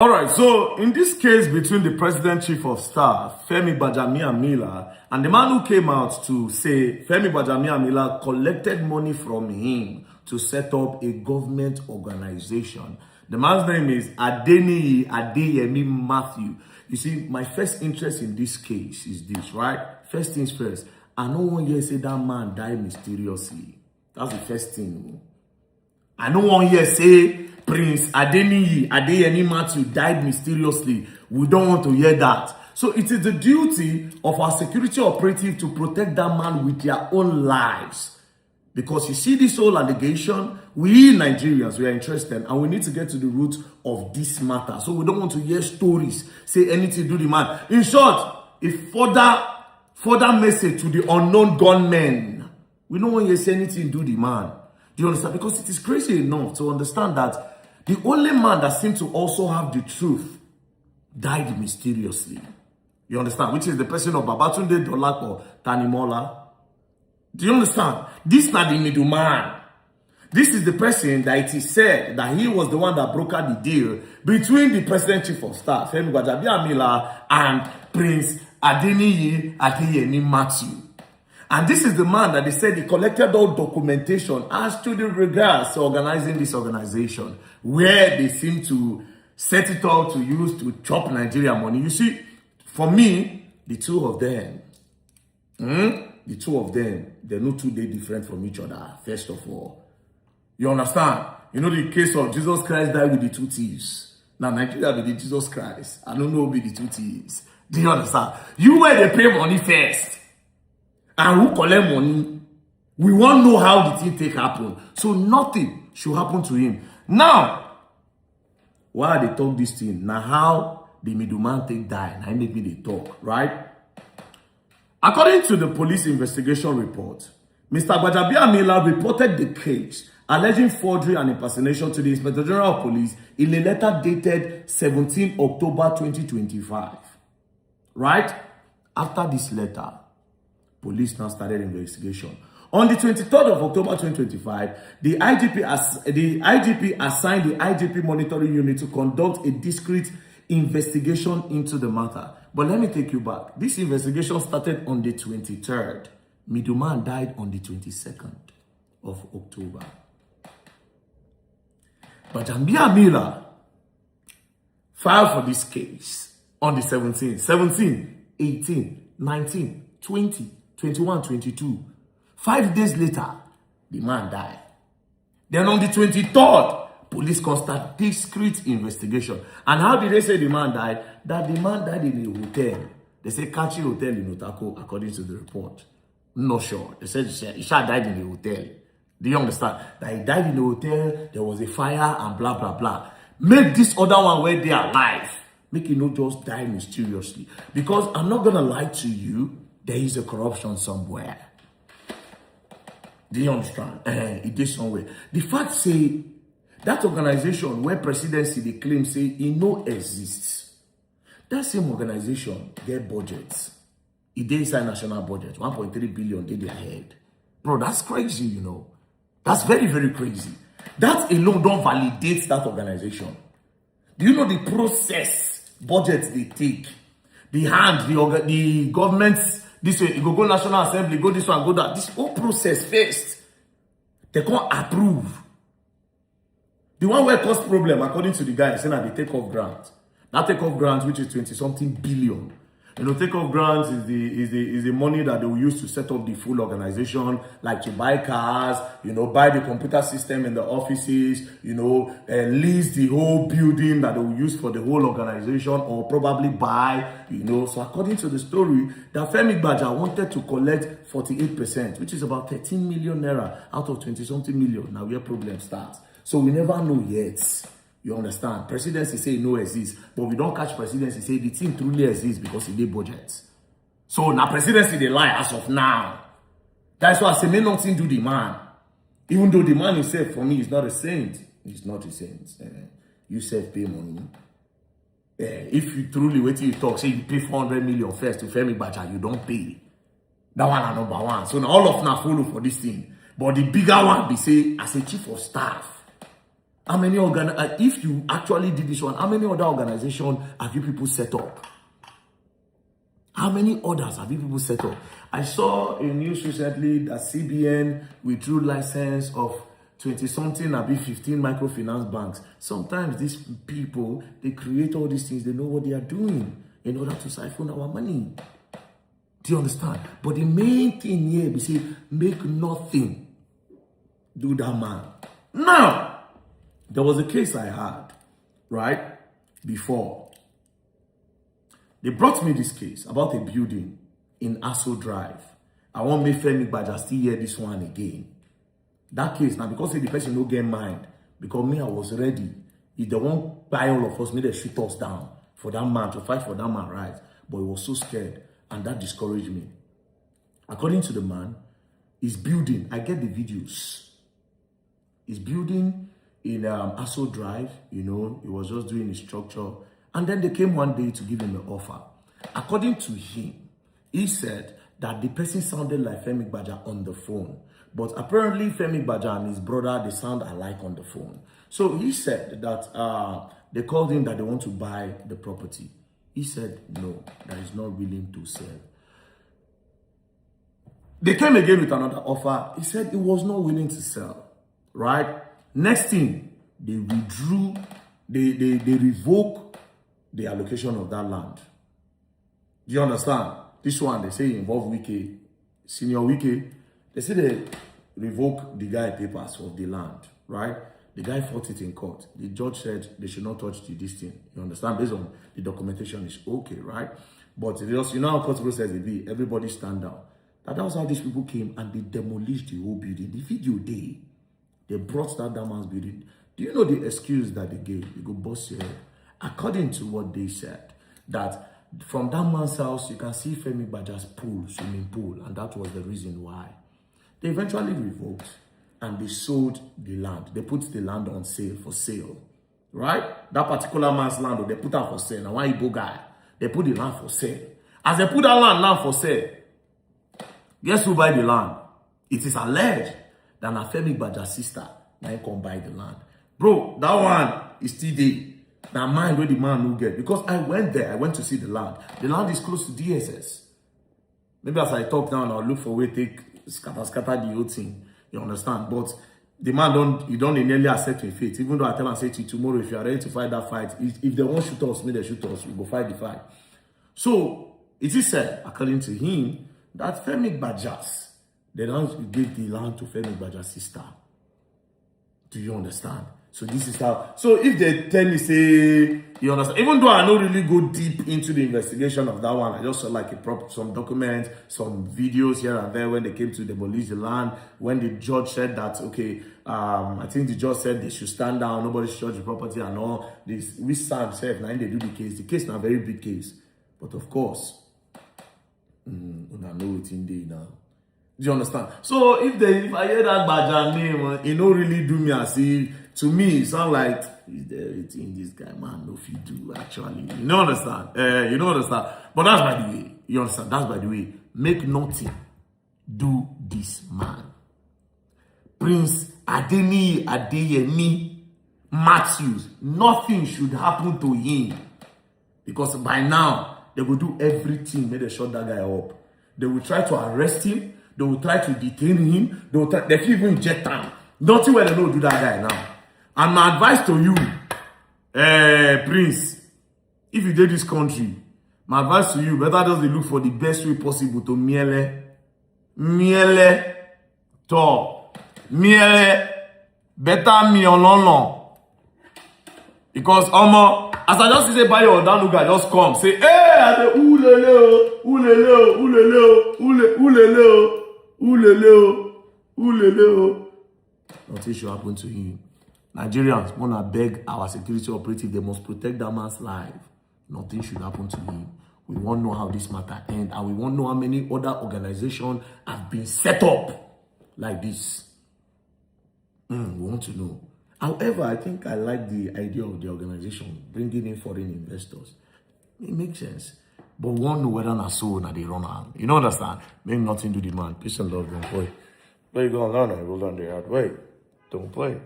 All right, so in this case between the President Chief of Staff, Femi Gbajamiamila, and the man who came out to say Femi Gbajamiamila collected money from him to set up a government organization. The man's name is Adeniyi Adeyemi Matthew. You see, my first interest in this case is this, right? First things first, I no one here say that man died mysteriously. That's the first thing. I no one here say Prince Adeniyi Adeyemi Matthew died mysteriously. We don't want to hear that. So it is the duty of our security operative to protect that man with their own lives. Because you see this whole allegation, we Nigerians, we are interested and we need to get to the root of this matter. So we don't want to hear stories, say anything to the man. In short, a further message to the unknown gunmen. We don't want to say anything to the man. Do you understand? Because it is crazy enough to understand that the only man that seemed to also have the truth died mysteriously. You understand? Which is the person of Babatunde Dolapo Tanimola. Do you understand? This is not the middleman. This is the person that it is said that he was the one that brokered the deal between the President Chief of Staff, Femi Gbajamiamila, and Prince Adeniyi Adeyemi Matthew. And this is the man that they said he collected all documentation as to the regards to organizing this organization, where they seem to set it all to use to chop Nigeria money. You see, for me, the two of them, they're not too different from each other, first of all. You understand? You know the case of Jesus Christ died with the two thieves. Now, Nigeria with the Jesus Christ. I don't know who be the two thieves. Do you understand? You where they pay money first. And who collect money, we won't know how the thing take happen. So nothing should happen to him. Now, why they talk this thing? Now how the middleman take die? Now make me they talk, right? According to the police investigation report, Mr. Gbajamiamila reported the case alleging forgery and impersonation to the Inspector General of Police in a letter dated 17 October 2025. Right? After this letter, police now started investigation. On the 23rd of October 2025, the IGP assigned the IGP monitoring unit to conduct a discreet investigation into the matter. But let me take you back. This investigation started on the 23rd. Middleman died on the 22nd of October. But Gbajamiamila filed for this case on the 17th, 17, 18, 19, 20, 21, 22. 5 days later, the man died. Then on the 23rd, police conducted discreet investigation. And how did they say the man died? That the man died in a hotel. They say Kachi Hotel in Otako, according to the report. Not sure. They said he died in a hotel. Do you understand? That he died in a hotel, there was a fire and blah, blah, blah. Make this other one where they are alive. Make it not just die mysteriously. Because I'm not going to lie to you, there is a corruption somewhere. Do you understand? It is somewhere. The fact say that organization where presidency they claim say it no exists. That same organization get budgets. It is inside national budget. 1.3 billion they their head. Bro, that's crazy, you know. That's very, very crazy. That alone don't validate that organization. Do you know the process budgets they take? The government's this way, you go National Assembly, go this one, go that. This whole process first, they can't approve. The one where cost problem, according to the guy, is saying that they take off grant. That take off grant, which is 20-something billion. You know, take off grants is the money that they will use to set up the full organization, like to buy cars, you know, buy the computer system in the offices, you know, lease the whole building that they will use for the whole organization, or probably buy, you know. So according to the story, that Femi Gbaja wanted to collect 48%, which is about 13 million naira out of 20-something million. Now where problem starts. So we never know yet. You understand? Presidency say no exists, but we don't catch presidency say the thing truly exists because it did budget. So now presidency they lie as of now. That's why I say may nothing do the man. Even though the man himself for me is not a saint. He's not a saint. You self pay money. If you truly wait till you talk, say you pay 400 million first to Femi Gbaja, you don't pay. That one is number one. So now all of now follow for this thing. But the bigger one be say as a chief of staff. How many if you actually did this one, how many other organizations have you people set up? How many others have you people set up? I saw a news recently that CBN withdrew license of 20-something, maybe 15 microfinance banks. Sometimes these people, they create all these things. They know what they are doing in order to siphon our money. Do you understand? But the main thing here, we say, make nothing do that man. Now, there was a case I had, right, before. They brought me this case about a building in Aso Drive. I want me Femi Gbaja still hear this one again. That case, now, because the person no get mind, because me, I was ready. If they won't buy all of us, may they shoot us down for that man, to fight for that man, right? But he was so scared, and that discouraged me. According to the man, he's building, I get the videos. He's building in Aso Drive, you know, he was just doing his structure. And then they came one day to give him an offer. According to him, he said that the person sounded like Femi Gbaja on the phone. But apparently Femi Gbaja and his brother, they sound alike on the phone. So he said that they called him that they want to buy the property. He said no, that he's not willing to sell. They came again with another offer. He said he was not willing to sell. Right? Next thing, they withdrew, they revoke the allocation of that land. Do you understand? This one, they say involve Wike, Senior Wike. They say they revoke the guy papers of the land, right? The guy fought it in court. The judge said they should not touch this thing. You understand? Based on the documentation is okay, right? But just, you know how court process will be. Everybody stand down. That was how these people came and they demolished the whole building. The video they brought that man's building. Do you know the excuse that they gave? You go bust your head. According to what they said, that from that man's house, you can see Femi Gbaja's pool, swimming pool, and that was the reason why. They eventually revoked and they sold the land. They put the land on sale, for sale, right? That particular man's land, they put out for sale. Now, one Igbo guy, they put the land for sale. As they put that land for sale, guess who buy the land? It is alleged that na Femi Gbaja's sister now come buy the land. Bro, that one is still there. Now mind where the man will get. Because I went there, I went to see the land. The land is close to DSS. Maybe as I talk now, I'll look for a way to take scatter the whole thing. You understand? But the man don't nearly accept your fate. Even though I tell him, say to you tomorrow, if you are ready to fight that fight, if they won't shoot us, maybe they shoot us, we go fight the fight. So it is said, according to him, that Femi Gbaja's, they don't give the land to Femi Gbaja's sister. Do you understand? So this is how. So if they tell me, say, you understand, even though I don't really go deep into the investigation of that one, I just saw like some documents, some videos here and there when they came to demolish the land, when the judge said that, okay, I think the judge said they should stand down, nobody should judge the property and all this. We stand safe, now they do the case. The case is a very big case. But of course, I know it's in there now. Do you understand? So if I hear that Gbaja name, it don't really do me as if, to me, it sounds like, is there everything this guy, man, no fit do, actually. You don't understand? You don't understand? But that's by the way. You understand? That's by the way. Make nothing do this man. Prince Adeyemi Matthews, nothing should happen to him. Because by now, they will do everything, make they shut that guy up. They will try to arrest him. They will try to detain him. They can even inject him. Nothing where they don't do that guy now. And my advice to you, Prince, if you did this country, my advice to you, better just look for the best way possible to miele, better me on. Because, as I just say, buy your down guy, just come, say, hey, I say, nothing should happen to him. Nigerians want to beg our security operative, they must protect that man's life. Nothing should happen to him. We want to know how this matter ends, and we want to know how many other organizations have been set up like this. We want to know. However, I think I like the idea of the organization bringing in foreign investors. It makes sense. But we want to know whether or so or they run on. You know, understand? Make nothing do the man. Peace and love, don't play. Where you going to learn? I will learn the hard way. Don't play.